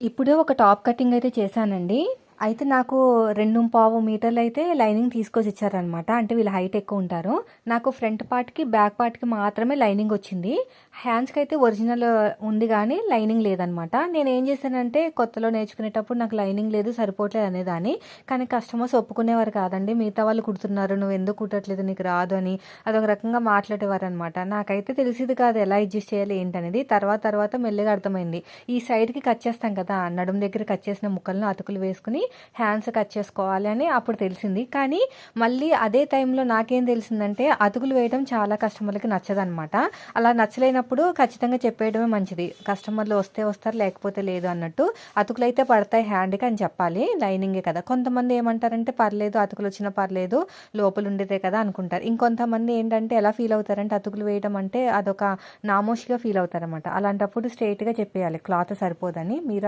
ఇప్పుడే ఒక top cutting అయితే చేశానండి. అయితే నాకు 2.25 మీటర్లయితే లైనింగ్ తీసుకొచ్చి ఇచ్చారనమాట. అంటే వీళ్ళు హైట్ ఎక్కువుంటారు. నాకు ఫ్రంట్ పార్ట్‌కి, బ్యాక్ పార్ట్‌కి మాత్రమే లైనింగొచ్చింది. హ్యాండ్స్‌కైతే ఒరిజినల్ ఉంది గానీ, లైనింగ్ లేదనమాట. నేనేం చేశానంటే, కొత్తలో నేర్చుకునేటప్పుడు నాకు లైనింగ్ లేదు, సరిపోవట్లేదు అనేదాన్ని. కానీ కస్టమర్స్ ఒప్పుకునేవారు కాదండి. మిగతా వాళ్ళు కుడుతున్నారు, నువ్వెందుకు కుట్టట్లేదు, నీకు రాదు అని అదొక రకంగా మాట్లాడేవారనమాట. నాకైతే తెలిసేది కాదు ఎలా అడ్జస్ట్ చేయాలి ఏంటనేది. తర్వాత మెల్లగా అర్థమైంది. ఈ సైడ్‌కి కట్ చేస్తాం కదా! నడుము దగ్గర కట్ చేసిన ముక్కలను అతుకులు వేసుకొని హ్యాండ్స్ కట్ చేసుకోవాలి అని అప్పుడు తెలిసింది. కానీ మళ్ళీ అదే టైంలో నాకేం తెలిసిందంటే అతుకులు వేయడం చాలా కస్టమర్లకి నచ్చదనమాట. అలా నచ్చలేనప్పుడు ఖచ్చితంగా చెప్పేయడమే మంచిది. కస్టమర్లు వస్తే వస్తారు లేకపోతే లేదు అన్నట్టు. అతుకులైతే పడతాయి హ్యాండ్‌కి అని చెప్పాలి. లైనింగే కదా! కొంతమంది ఏమంటారంటే పర్లేదు అతుకులు వచ్చినా పర్లేదు లోపల ఉండేదే కదా అనుకుంటారు. ఇంకొంతమంది ఏంటంటే ఎలా ఫీల్ అవుతారంటే అతుకులు వేయడం అంటే అదొక నామోషీగా ఫీల్ అవుతారనమాట. అలాంటప్పుడు స్ట్రెయిట్‌గా చెప్పేయాలి క్లాత్ సరిపోదని. మీరు